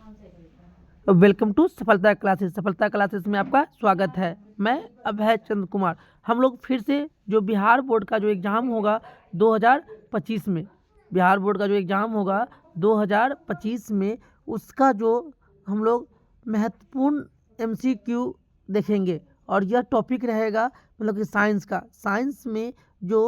Welcome to सफलता classes. सफलता classes में आपका स्वागत है। मैं अभय चंद्र कुमार। हम लोग फिर से जो बिहार बोर्ड का जो एग्ज़ाम होगा 2025 में, बिहार बोर्ड का जो एग्ज़ाम होगा 2025 में, उसका जो हम लोग महत्वपूर्ण MCQ देखेंगे। और यह टॉपिक रहेगा मतलब कि साइंस का। साइंस में जो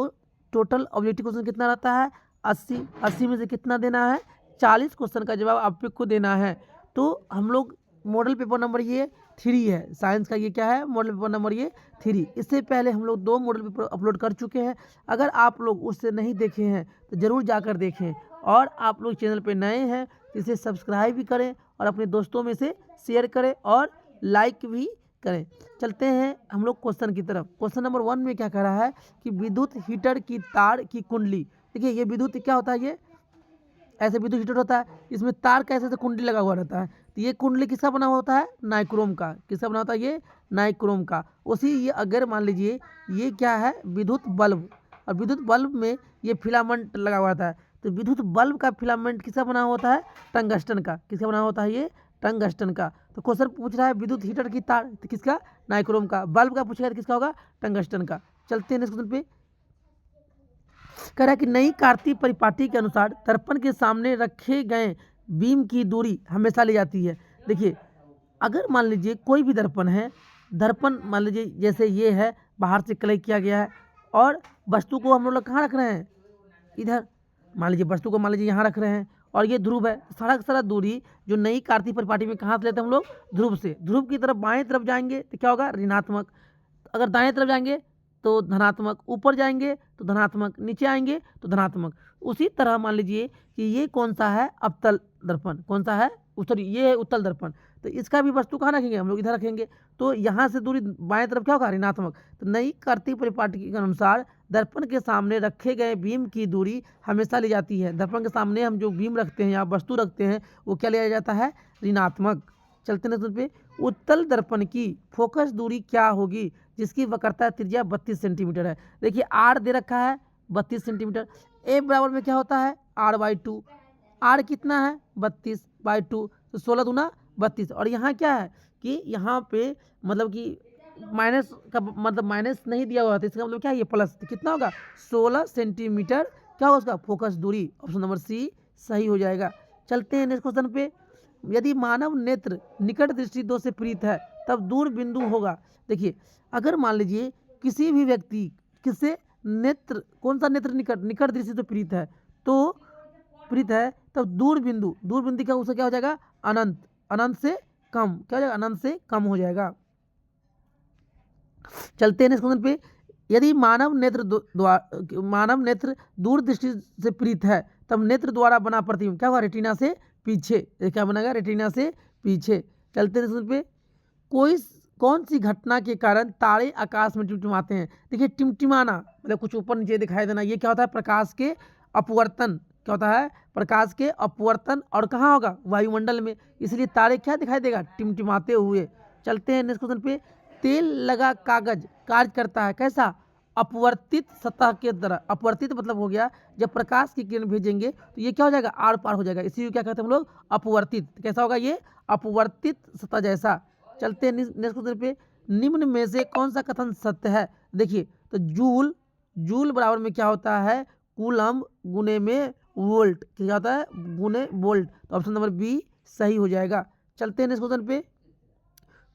टोटल ऑब्जेक्टिव क्वेश्चन कितना रहता है 80 में से कितना देना है 40 क्वेश्चन का जवाब आपको देना है। तो हम लोग मॉडल पेपर नंबर ये 3 है। साइंस का ये क्या है, मॉडल पेपर नंबर ये 3। इससे पहले हम लोग 2 मॉडल पेपर अपलोड कर चुके हैं। अगर आप लोग उससे नहीं देखे हैं तो ज़रूर जाकर देखें। और आप लोग चैनल पे नए हैं तो इसे सब्सक्राइब भी करें और अपने दोस्तों में से शेयर करें और लाइक भी करें। चलते हैं हम लोग क्वेश्चन की तरफ। क्वेश्चन नंबर 1 में क्या कह रहा है कि विद्युत हीटर की तार की कुंडली। देखिए ये विद्युत क्या होता है, ये ऐसे विद्युत हीटर होता है, इसमें तार कैसे से कुंडली लगा हुआ रहता है। तो ये कुंडली किसका बना हुआ होता है, नाइक्रोम का। किसका बना होता है, ये नाइक्रोम का। उसी ये अगर मान लीजिए ये क्या है, विद्युत बल्ब, और विद्युत बल्ब में ये फिलामेंट लगा हुआ होता है। तो विद्युत बल्ब का फिलामेंट किसका बना हुआ होता है, टंगस्टन का। किसका बना होता है, ये टंगस्टन का। तो क्वेश्चन पूछ रहा है विद्युत हीटर की तार, तो किसका, नाइक्रोम का। बल्ब का पूछेगा तो किसका होगा, टंगस्टन का। चलते हैं नेक्स्ट क्वेश्चन पे। कह रहा है कि नई कार्तीय परिपाटी के अनुसार दर्पण के सामने रखे गए बीम की दूरी हमेशा ली जाती है। देखिए अगर मान लीजिए कोई भी दर्पण है, दर्पण मान लीजिए जैसे ये है, बाहर से कलर किया गया है, और वस्तु को हम लोग कहाँ रख रहे हैं, इधर। मान लीजिए वस्तु को मान लीजिए यहाँ रख रहे हैं, और ये ध्रुव है। सारा का सारा दूरी जो नई कार्तीय परिपाटी में कहाँ से लेते हैं हम लोग, ध्रुव से। ध्रुव की तरफ बाएं तरफ जाएंगे तो क्या होगा, ऋणात्मक। अगर दाएं तरफ जाएंगे तो धनात्मक, ऊपर जाएंगे तो धनात्मक, नीचे आएंगे तो धनात्मक। उसी तरह मान लीजिए कि ये कौन सा है, अवतल दर्पण। कौन सा है, उत्तरी, ये है उत्तल दर्पण। तो इसका भी वस्तु कहाँ रखेंगे हम लोग, इधर रखेंगे। तो यहाँ से दूरी बाएं तरफ क्या होगा, ऋणात्मक। तो नई कार्तीय परिपाटी के अनुसार दर्पण के सामने रखे गए बीम की दूरी हमेशा ली जाती है। दर्पण के सामने हम जो बीम रखते हैं या वस्तु रखते हैं वो क्या लिया जाता है, ऋणात्मक। चलते हैं पे। उत्तल दर्पण की फोकस दूरी क्या होगी जिसकी वक्रता त्रिज्या 32 सेंटीमीटर है। देखिए आर दे रखा है 32 सेंटीमीटर। ए बराबर में क्या होता है, r/2। आर कितना है, 32/2। तो 16 दूना 32। और यहाँ क्या है कि यहाँ पे मतलब कि माइनस का मतलब माइनस नहीं दिया हुआ था, इसका मतलब क्या है, ये प्लस। तो कितना होगा, 16 सेंटीमीटर क्या होगा उसका फोकस दूरी। ऑप्शन नंबर सी सही हो जाएगा। चलते हैं नेक्स्ट क्वेश्चन पे। यदि मानव नेत्र निकट दृष्टि 2 से प्रीत है तब दूर बिंदु होगा। देखिए अगर मान लीजिए किसी भी व्यक्ति किससे नेत्र, कौन सा नेत्र निकट, निकट दृष्टि से प्रीत है, तो प्रीत है तब दूर बिंदु, दूर बिंदु का उसका क्या हो जाएगा, अनंत। अनंत से कम, क्या हो जाएगा, अनंत से कम हो जाएगा। चलते हैं नेक्स्ट क्वेश्चन पे। यदि मानव नेत्र दूर दृष्टि से प्रीत है तब नेत्र द्वारा बना प्रतिबिंब क्या होगा, रेटिना से पीछे। क्या बनेगा, रेटिना से पीछे। चलते हैं पे। कौन सी घटना के कारण तारे आकाश में टिमटिमाते हैं। देखिए टिमटिमाना मतलब कुछ ऊपर नीचे दिखाई देना, ये क्या होता है, प्रकाश के अपवर्तन। क्या होता है, प्रकाश के अपवर्तन। और कहाँ होगा, वायुमंडल में, इसलिए तारे क्या दिखाई देगा, टिमटिमाते हुए। चलते हैं नेक्स्ट क्वेश्चन पे। तेल लगा कागज कार्य करता है कैसा, अपवर्तित सतह के तरह। अपवर्तित मतलब हो गया जब प्रकाश की किरण भेजेंगे तो ये क्या हो जाएगा, आर पार हो जाएगा, इसी को क्या कहते हैं हम लोग, अपवर्तित। कैसा होगा, ये अपवर्तित सतह जैसा। चलते हैं नेक्स्ट क्वेश्चन पे। निम्न में से कौन सा कथन सत्य है। देखिए तो जूल, जूल बराबर में क्या होता है, कूलम्ब गुने में वोल्ट। क्या होता है, गुने वोल्ट। तो ऑप्शन नंबर बी सही हो जाएगा। चलते हैं नेक्स्ट क्वेश्चन पे।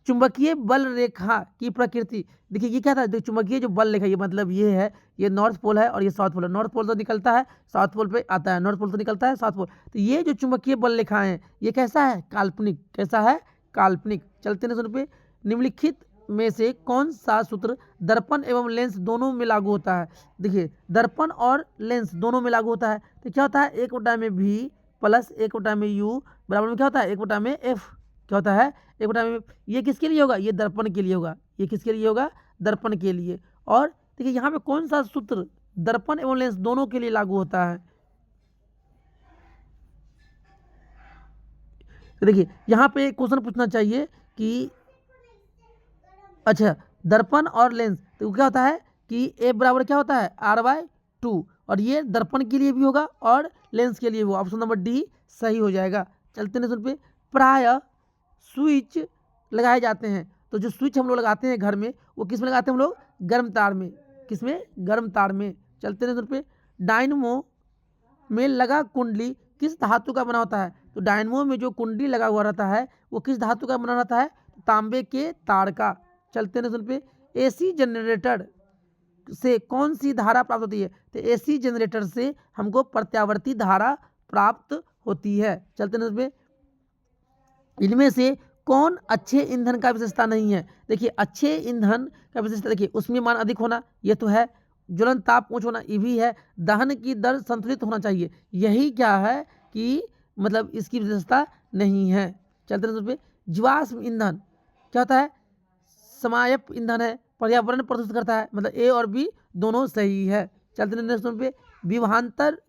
चुंबकीय बल रेखा की प्रकृति। देखिए ये क्या था, देखिए चुंबकीय जो बल रेखा, ये मतलब ये है, ये नॉर्थ पोल है और ये साउथ पोल है। नॉर्थ पोल तो निकलता है साउथ पोल पे आता है, नॉर्थ पोल तो निकलता है साउथ पोल। तो ये जो चुंबकीय बल रेखाएं हैं ये कैसा है, काल्पनिक। कैसा है, काल्पनिक। चलते हैं पे। निम्नलिखित में से कौन सा सूत्र दर्पण एवं लेंस दोनों में लागू होता है। देखिए दर्पण और लेंस दोनों में लागू होता है। तो क्या होता है, 1/v प्लस 1/u बराबर में क्या होता है, 1/f। क्या होता है, 1/में। ये किसके लिए होगा, ये दर्पण के लिए होगा। ये किसके लिए होगा, दर्पण के लिए। और देखिए यहाँ पे कौन सा सूत्र दर्पण एवं लेंस दोनों के लिए लागू होता है। तो देखिए यहाँ पे क्वेश्चन पूछना चाहिए कि अच्छा दर्पण और लेंस, तो क्या होता है कि ए बराबर क्या होता है, r/2। और ये दर्पण के लिए भी होगा और लेंस के लिए भी होगा। ऑप्शन नंबर डी सही हो जाएगा। चलते हैं पे। प्रायः स्विच लगाए जाते हैं। तो जो स्विच हम लोग लगाते हैं घर में वो किस में लगाते हैं हम लोग? गर्म तार में। किस में? गर्म तार में। चलते हैं पे डायनमो में लगा कुंडली किस धातु का बना होता है? तो डायनमो में जो कुंडली लगा हुआ रहता है वो किस धातु का बना रहता है? तांबे के तार का। चलते हैं पे एसी जनरेटर से कौन सी धारा प्राप्त होती है? तो एसी जनरेटर से हमको प्रत्यावर्ती धारा प्राप्त होती है। चलते हैं पे इनमें से कौन अच्छे ईंधन का विशेषता नहीं है? देखिए अच्छे ईंधन का विशेषता देखिए उसमें मान अधिक होना ये तो है, ज्वलन ताप ऊंच होना ये भी है, दहन की दर संतुलित होना चाहिए, यही क्या है कि मतलब इसकी विशेषता नहीं है। चलते हैं पे जीवाश्म ईंधन क्या होता है? समायप ईंधन है, पर्यावरण प्रदूषित करता है, मतलब ए और बी दोनों सही है। चलते हैं पे विभवांतर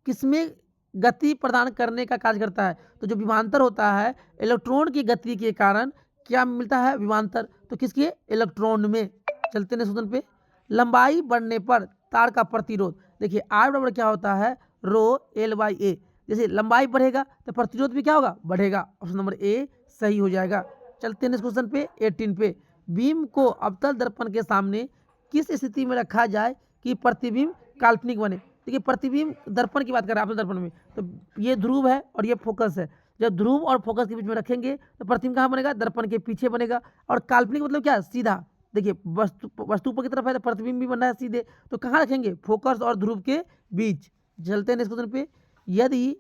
किसमें गति प्रदान करने का कार्य करता है? तो जो विभवांतर होता है इलेक्ट्रॉन की गति के कारण क्या मिलता है? विभवांतर। तो किसके? इलेक्ट्रॉन में। चलते हैं पे लंबाई बढ़ने पर तार का प्रतिरोध देखिए आर बराबर क्या होता है? रो एल बाई ए। जैसे लंबाई बढ़ेगा तो प्रतिरोध भी क्या होगा? बढ़ेगा। ऑप्शन नंबर ए सही हो जाएगा। चलते हैं क्वेश्चन पे 18 पे बीम को अवतल दर्पण के सामने किस स्थिति में रखा जाए कि प्रतिबिंब काल्पनिक बने? देखिए प्रतिबिंब दर्पण की बात कर रहे हैं अवतल दर्पण में, तो ये ध्रुव है और ये फोकस है। जब ध्रुव और फोकस के बीच में रखेंगे तो प्रतिबिंब कहाँ बनेगा? दर्पण के पीछे बनेगा। और काल्पनिक मतलब क्या? सीधा। देखिए वस्तु ऊपर की तरफ है तो प्रतिबिंब भी बन रहा है सीधे, तो कहाँ रखेंगे? फोकस और ध्रुव के बीच। चलते हैं क्वेश्चन पे यदि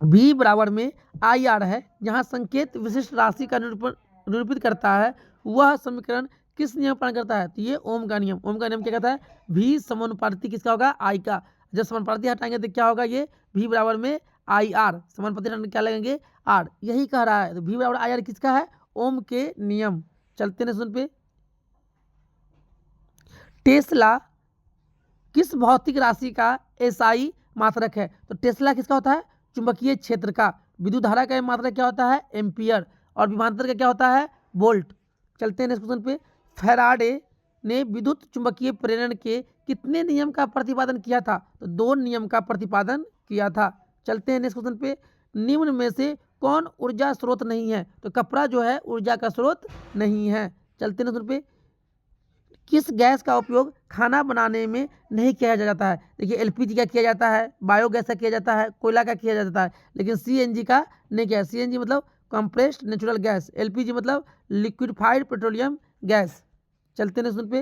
V बराबर में आई आर है जहाँ संकेत विशिष्ट राशि का निरूपित करता है वह समीकरण किस नियम पालन करता है? तो ये ओम का नियम। ओम का नियम क्या कहता है? V समानुपाती किसका होगा? आई का। जब समानुपाती हटाएंगे तो क्या होगा? ये V बराबर में आई आर। समानुपाती हटाने क्या लगेंगे? आर। यही कह रहा है। तो V बराबर आई आर किसका है? ओम के नियम। चलते हैं सुन पे टेस्ला किस भौतिक राशि का एसआई मात्रक है? तो टेस्ला किसका होता है? चुंबकीय क्षेत्र का। विद्युत धारा का मात्रक क्या होता है? एम्पियर। और विभवांतर का क्या होता है? वोल्ट। चलते हैं क्वेश्चन पे फैराडे ने विद्युत चुंबकीय प्रेरण के कितने नियम का प्रतिपादन किया था? तो 2 नियम का प्रतिपादन किया था। चलते हैं क्वेश्चन पे निम्न में से कौन ऊर्जा स्रोत नहीं है? तो कपड़ा जो है ऊर्जा का स्रोत नहीं है। चलते हैं क्वेश्चन पे किस गैस का उपयोग खाना बनाने में नहीं किया जाता है? देखिए एलपीजी का किया जाता है, बायोगैस का किया जाता है, कोयला का किया जाता है, लेकिन सीएनजी का नहीं किया। सीएनजी मतलब कंप्रेस्ड नेचुरल गैस, एलपीजी मतलब लिक्विफाइड पेट्रोलियम गैस। चलते हैं सुन पे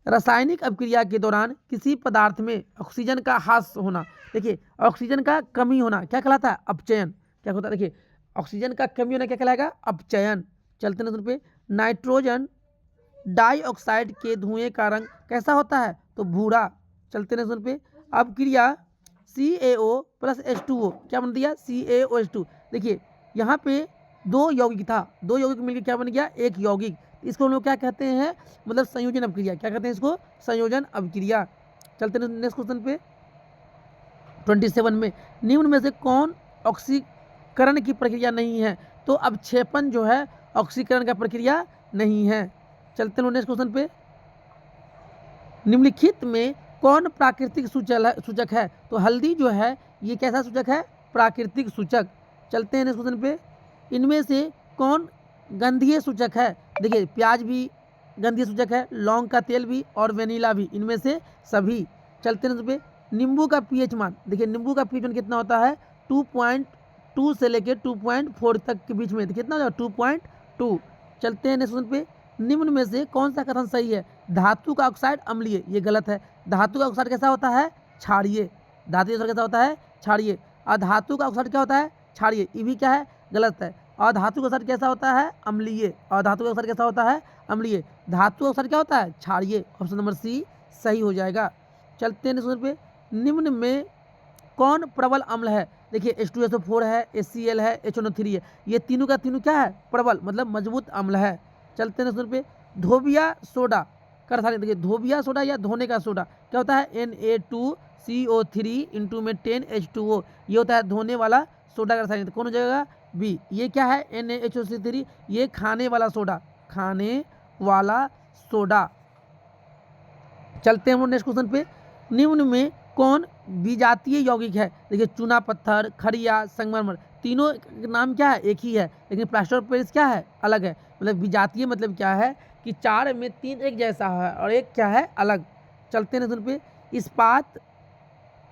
रासायनिक अभिक्रिया के दौरान किसी पदार्थ में ऑक्सीजन का ह्रास होना, देखिए ऑक्सीजन का कमी होना क्या कहलाता है? अपचयन। क्या होता है? देखिए ऑक्सीजन का कमी होना क्या कहलाएगा? अपचयन। चलते हैं सुन पे नाइट्रोजन डाइऑक्साइड के धुएं का रंग कैसा होता है? तो भूरा। चलते हैं सुन पे अब क्रिया CaO प्लस H2O क्या बन दिया? CaOH2। देखिए यहाँ पे 2 यौगिक था, 2 यौगिक मिलकर क्या बन गया? एक यौगिक। इसको हम लोग क्या कहते हैं? मतलब संयोजन अभिक्रिया। क्या कहते हैं इसको? संयोजन अभिक्रिया। चलते हैं नेक्स्ट क्वेश्चन पे 27 में निम्न में से कौन ऑक्सीकरण की प्रक्रिया नहीं है? तो अवक्षेपण जो है ऑक्सीकरण का प्रक्रिया नहीं है। चलते हैं नेक्स्ट क्वेश्चन पे निम्नलिखित में कौन प्राकृतिक सूचक है? तो हल्दी जो है ये कैसा सूचक है? प्राकृतिक सूचक। चलते हैं नेक्स्ट क्वेश्चन पे इनमें से कौन गंधीय सूचक है? देखिए प्याज भी गंधीय सूचक है, लौंग का तेल भी और वेनिला भी, इनमें से सभी। चलते हैं पे नींबू का पीएच मान, देखिए नींबू का पीएच मान कितना होता है? 2.2 से लेकर 2.4 तक के बीच में, कितना होगा? 2.2। चलते हैं नेक्स्ट पे निम्न में से कौन सा कथन सही है? धातु का ऑक्साइड अम्लीय, ये गलत है। धातु का ऑक्साइड कैसा होता है? क्षारीय। धातु का ऑक्साइड कैसा होता है? क्षारीय। अधातु का ऑक्साइड क्या होता है? क्षारीय। ये भी क्या है? गलत है। अधातु का ऑक्साइड कैसा होता है? अम्लीय। अधातु का ऑक्साइड कैसा होता है? अम्लीय। धातु का ऑक्साइड क्या होता है? क्षारीय। ऑप्शन नंबर सी सही हो जाएगा। चलते हैं पे निम्न में कौन प्रबल अम्ल है? देखिए H2SO4 है, HCl है, HNO3 है, ये तीनों का तीनों क्या है? प्रबल मतलब मजबूत अम्ल है। चलते हैं पे धोबिया सोडा का रासायनिक, देखिए धोबिया सोडा या धोने का सोडा क्या होता है? Na2CO3 इंटू में 10H2O, ये होता है धोने वाला सोडा का रासायनिक। कौन हो जाएगा? बी। ये क्या है? NaHO3, ये खाने वाला सोडा, खाने वाला सोडा। चलते हैं हम नेक्स्ट क्वेश्चन पे निम्न में कौन विजातीय यौगिक है? देखिए चूना पत्थर, खड़िया, संगमरमर, तीनों का नाम क्या है? एक ही है, लेकिन प्लास्टर ऑफ पेरिस क्या है? अलग है। मतलब विजातीय मतलब क्या है कि 4 में 3 एक जैसा है और एक क्या है? अलग। चलते हैं पे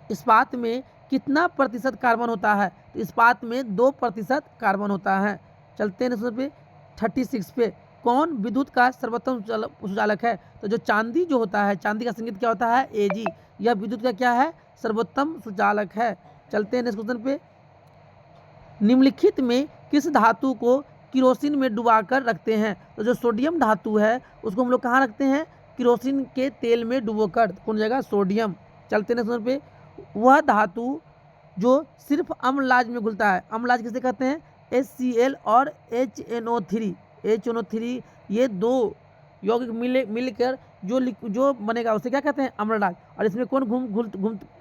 इस्पात में कितना प्रतिशत कार्बन होता है? तो इस्पात में 2% कार्बन होता है। चलते हैं पे 36 पे, कौन विद्युत का सर्वोत्तम सुचालक है? तो जो चांदी जो होता है, चांदी का संकेत क्या होता है? Ag। यह विद्युत का क्या है? सर्वोत्तम सुचालक है। चलते हैं नेक्स्ट क्वेश्चन पे, निम्नलिखित में किस धातु को किरोसिन में डुबाकर रखते हैं? तो जो सोडियम धातु है उसको हम लोग कहाँ रखते हैं? किरोसिन के तेल में डुबोकर। कौन जाएगा? सोडियम। चलते हैं नेक्स्ट पे, वह धातु जो सिर्फ अम्लजाज में घुलता है, अम्लजाज किसे कहते हैं? HCl और HNO3 ये दो यौगिक मिलकर जो बनेगा उसे क्या कहते हैं? अम्लजाज। और इसमें कौन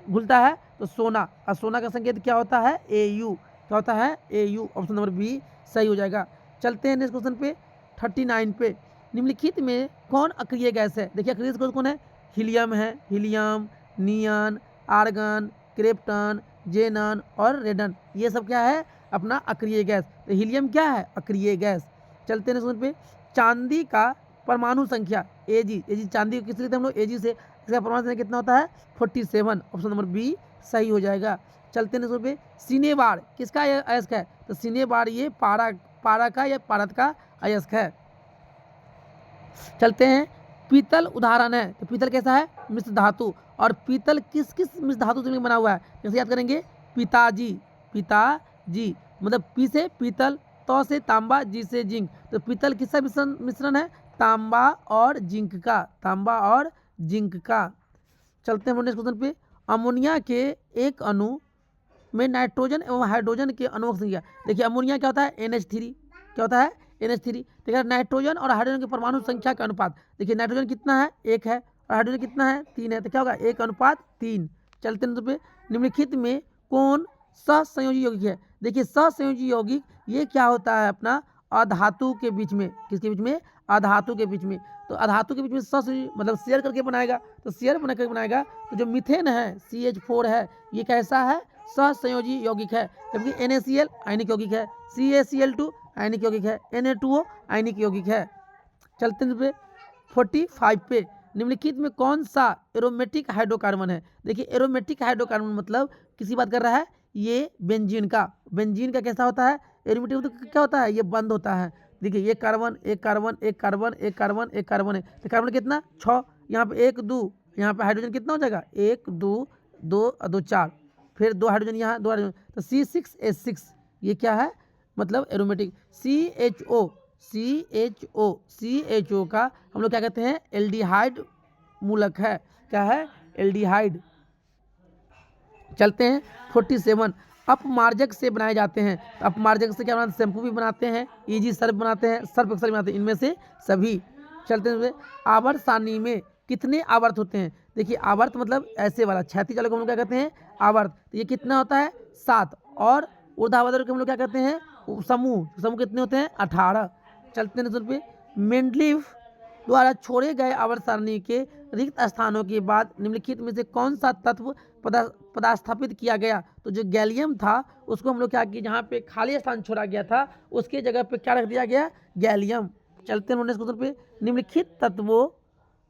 घुलता है? तो सोना। और सोना का संकेत क्या होता है? Au। क्या होता है? Au। ऑप्शन नंबर बी सही हो जाएगा। चलते हैं नेक्स्ट क्वेश्चन पे 39 पे, निम्नलिखित में कौन अक्रिय गैस है? देखिए अक्रिय गैस कौन है? हीलियम है, हीलियम, नियन, आर्गन, क्रिप्टन, जेनन और रेडन, ये सब क्या है? अपना अक्रिय गैस। तो हीलियम क्या है? अक्रिय गैस। चलते हैं नेक्स्ट पे, चांदी का परमाणु संख्या Ag चांदी को किस लिए हम लोग? Ag से। इसका परमाणु संख्या कितना होता है? 47। ऑप्शन नंबर बी सही हो जाएगा। चलते हैं पे, सिनेबार किसका अयस्क है? तो सिनेबार ये पारा का या पारद का अयस्क है। चलते हैं, पीतल उदाहरण है, तो पीतल कैसा है? मिश्र धातु। और पीतल किस किस मिश्र धातु से बना हुआ है? जैसे याद करेंगे, पिताजी मतलब पी से पीतल, तो से तांबा, जी से जिंक। तो पीतल किसका मिश्रण है? तांबा और जिंक का। चलते हैं नेक्स्ट क्वेश्चन पे, अमोनिया के एक अणु में नाइट्रोजन एवं हाइड्रोजन के अणुओं की संख्या। देखिए अमोनिया क्या होता है? NH3। क्या होता है? NH3। देखिए नाइट्रोजन और हाइड्रोजन के परमाणु संख्या का अनुपात, देखिए नाइट्रोजन कितना है? 1 है, और हाइड्रोजन कितना है? 3 है। तो क्या होगा? 1:3। चलते हैं पे, निम्नलिखित में कौन सहसंयोजी यौगिक है? देखिए सहसंयोजी यौगिक ये क्या होता है? अपना अधातु के बीच में। किसके बीच में? अधातु के बीच में। तो अधातु के बीच में सहसंयोजी मतलब शेयर करके बनाएगा। तो शेयर बना करके बनाएगा। तो जो मीथेन है CH4 है, ये कैसा है? सहसंयोजी यौगिक है। जबकि NaCl आयनिक यौगिक है, CaCl2 आयनिक यौगिक है, Na2O आयनिक यौगिक है। चलते हैं पे 45 पे, निम्नलिखित में कौन सा एरोमेटिक हाइड्रोकार्बन है? देखिए एरोमेटिक हाइड्रोकार्बन मतलब किसी बात कर रहा है? ये बेंजीन का कैसा होता है? एरोमेटिक मतलब क्या होता है? ये बंद होता है। देखिए ये कार्बन, एक कार्बन, एक कार्बन, एक कार्बन, एक कार्बन है। तो कार्बन कितना? 6। यहाँ पे 1 2, यहाँ पे हाइड्रोजन कितना हो जाएगा? 1 2 2 2 4, फिर 2 हाइड्रोजन यहाँ, 2 हाइड्रोजन। तो C6H6 ये क्या है? मतलब एरोमेटिक। CHO का हम लोग क्या कहते हैं? एल्डिहाइड मूलक है। क्या है? एल्डिहाइड। चलते हैं 47, अपमार्जक से बनाए जाते हैं। तो अपमार्जक से क्या बनाते हैं? शैम्पू भी बनाते हैं, इजी सर्फ बनाते हैं, सर्फ एक्सल बनाते हैं, इनमें से सभी। चलते हैं आवर्त सारणी में कितने आवर्त होते हैं? देखिए आवर्त मतलब ऐसे वाला क्षैतिज वाले को हम लोग क्या कहते हैं? आवर्त। तो ये कितना होता है? 7। और ऊर्ध्वाधर को हम लोग क्या कहते हैं? समूह कितने होते हैं? 18। चलते हैं पे, मेंडलीफ द्वारा छोड़े गए आवर्त सारणी के रिक्त स्थानों के बाद निम्नलिखित में से कौन सा तत्व पदास्थापित किया गया? तो जो गैलियम था उसको हम लोग क्या किए? जहाँ पे खाली स्थान छोड़ा गया था उसके जगह पे क्या रख दिया गया? गैलियम। चलते हैं नेक्स्ट क्वेश्चन पे, निम्नलिखित तत्वों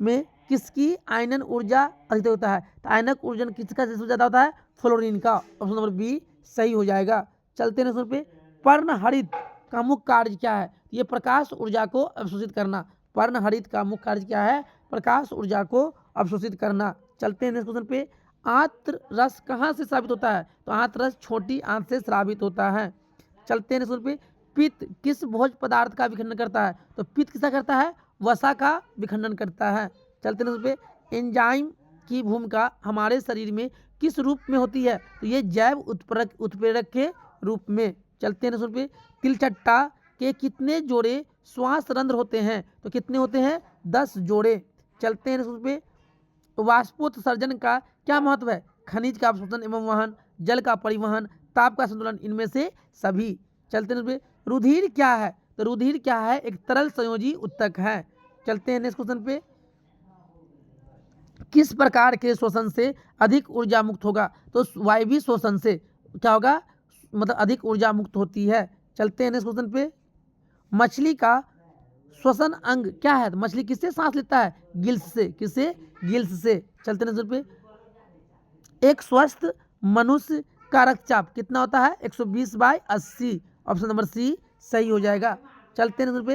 में किसकी आयनन ऊर्जा अधिक होता है? तो आयनक ऊर्जा किसका ज़्यादा होता है? फ्लोरीन का। ऑप्शन नंबर बी सही हो जाएगा। चलते हैं नेक्स्ट पे, पर्णहरित का मुख्य कार्य क्या है? ये प्रकाश ऊर्जा को अवशोषित करना। पर्णहरित का मुख्य कार्य क्या है? प्रकाश ऊर्जा को अवशोषित करना। चलते हैं नेक्स्ट क्वेश्चन पे, आंत्र रस कहाँ से स्रावित होता है? तो आंत्र रस छोटी आंत से स्रावित होता है। चलते हैं नेक्स्ट क्वेश्चन पे, पित्त किस भोज पदार्थ का विखंडन करता है? तो पित्त किसका करता है? वसा का विखंडन करता है। चलते हैं पे, एंजाइम की भूमिका हमारे शरीर में किस रूप में होती है? तो ये जैव उत्प्रेरक के रूप में। चलते हैं पे, तिलचट्टा के कितने जोड़े श्वास रंध्र होते हैं? तो कितने होते हैं? 10 जोड़े। चलते हैं पे, वाष्पोत्सर्जन का क्या महत्व है? खनिज का अवशोषण एवं वहन, जल का परिवहन, ताप का संतुलन, इनमें से सभी। चलते हैं रुधिर क्या है? तो रुधिर क्या है? एक तरल संयोजी उत्तक है। चलते हैं नेक्स्ट क्वेश्चन पे, किस प्रकार के शोषण से अधिक ऊर्जा मुक्त होगा? तो वायवीय शोषण से क्या होगा, मतलब अधिक ऊर्जा मुक्त होती है। चलते हैं नेक्स्ट क्वेश्चन पे। मछली का श्वसन अंग क्या है? तो मछली किससे सांस लेता है? गिल्स से। किससे? गिल्स से। चलते हैं नेक्स्ट पे। एक स्वस्थ मनुष्य का रक्तचाप कितना होता है? 120/80। ऑप्शन नंबर सी सही हो जाएगा। चलते हैं नेक्स्ट पे।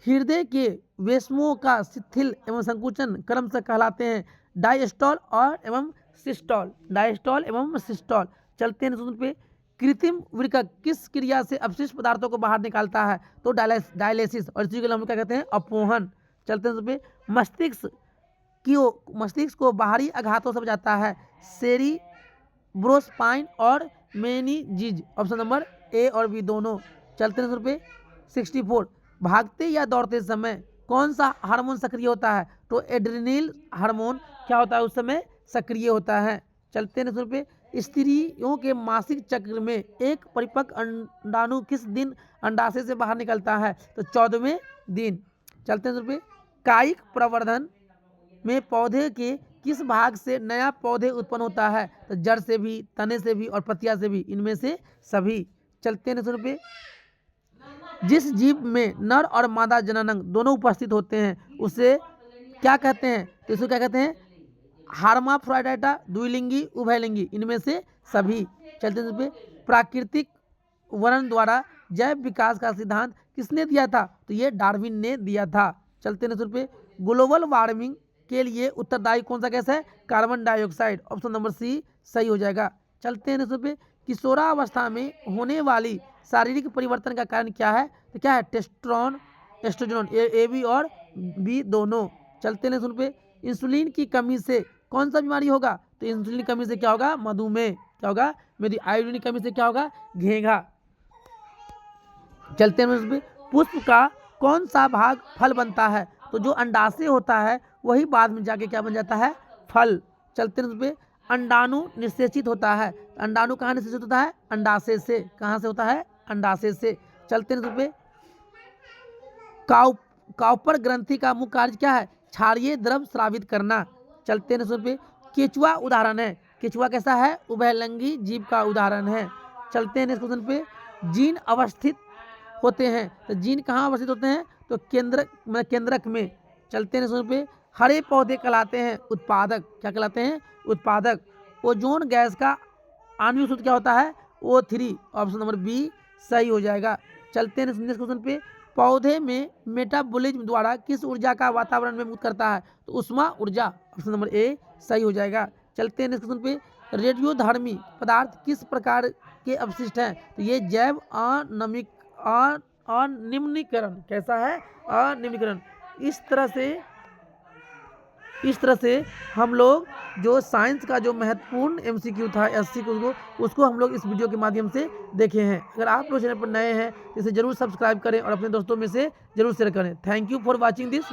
हृदय के वेश्मों का शिथिल एवं संकुचन क्रमशः कहलाते हैं डायस्टॉल और एवं सिस्टॉल। डायस्टॉल एवं सिस्टॉल। चलते हैं नेक्स्ट पे। कृत्रिम वृक्क किस क्रिया से अपशिष्ट पदार्थों को बाहर निकालता है? तो डायलिसिस, और इसी को हम क्या कहते हैं? अपोहन। चलते हैं नेक्स्ट पे। मस्तिष्क को बाहरी आघातों से बचाता है सेरिब्रोस्पाइन और मेनिंजिस। ऑप्शन नंबर ए और बी दोनों। चलते हैं पे। 64। भागते या दौड़ते समय कौन सा हार्मोन सक्रिय होता है? तो एड्रेनल हार्मोन क्या होता है उस समय? सक्रिय होता है। चलते हैं पे। स्त्रियों के मासिक चक्र में एक परिपक्व अंडाणु किस दिन अंडाशय से बाहर निकलता है? तो 14वें दिन। चलते हैं पे। कायिक प्रवर्धन में पौधे के किस भाग से नया पौधे उत्पन्न होता है? तो जड़ से भी, तने से भी और पत्तियां से भी, इनमें से सभी। चलते हैं पे। जिस जीव में नर और मादा जननांग दोनों उपस्थित होते हैं उसे क्या कहते हैं? तो इसको क्या कहते हैं? हार्माफ्रोडाइटा, द्विलिंगी, उभयलिंगी, इनमें से सभी। चलते हैं पे। प्राकृतिक वर्णन द्वारा जैव विकास का सिद्धांत किसने दिया था? तो ये डार्विन ने दिया था। चलते हैं पे। ग्लोबल वार्मिंग के लिए उत्तरदायी कौन सा गैस है? Carbon dioxide. Option number C सही हो जाएगा। चलते हैं पे। किशोरावस्था में होने वाली शारीरिक परिवर्तन का कारण क्या है? तो क्या है? टेस्टोस्टेरोन, एस्ट्रोजन, ए बी और बी दोनों। चलते हैं पे। इंसुलिन की कमी से कौन सा बीमारी होगा? तो इंसुलिन की कमी से क्या होगा? मधुमेह। क्या होगा? मेरी आयोडीन की कमी से क्या होगा? घेंघा। चलते हैं पे। पुष्प का कौन सा भाग फल बनता है? तो जो अंडाशय होता है वही बाद में जाके क्या बन जाता है? फल। चलते हैं पे। अंडाणु निषेचित होता है। अंडाणु कहाँ निषेचित होता है? अंडाशय से। कहाँ से होता है? अंडाशय से। चलते हैं पे। काउपर ग्रंथि का मुख्य कार्य क्या है? क्षारीय द्रव स्रावित करना। चलते हैं पे। केचुआ उदाहरण है। केचुआ कैसा है? उभयलिंगी जीव का उदाहरण है। चलते हैं नेक्स्ट क्वेश्चन पे। जीन अवस्थित होते हैं, तो जीन कहाँ अवस्थित होते हैं? तो केंद्रक में। चलते हैं नेक्स्ट पे। हरे पौधे कहलाते हैं उत्पादक। क्या कहलाते हैं? उत्पादक। ओजोन गैस का आणविक सूत्र क्या होता है? O3। ऑप्शन नंबर बी सही हो जाएगा। चलते हैं नेक्स्ट क्वेश्चन पे। पौधे में मेटाबॉलिज्म द्वारा किस ऊर्जा का वातावरण में मुक्त करता है? तो ऊष्मा ऊर्जा। ऑप्शन नंबर ए सही हो जाएगा। चलते हैं नेक्स्ट क्वेश्चन पे। रेडियोधर्मी पदार्थ किस प्रकार के अपशिष्ट हैं? तो ये जैव अनिम्नीकरण। कैसा है? अनिम्नीकरण। इस तरह से हम लोग जो साइंस का जो महत्वपूर्ण MCQ था 80 को उसको हम लोग इस वीडियो के माध्यम से देखे हैं। अगर आप लोग चैनल पर नए हैं तो इसे जरूर सब्सक्राइब करें और अपने दोस्तों में से जरूर शेयर करें। Thank you for watching this.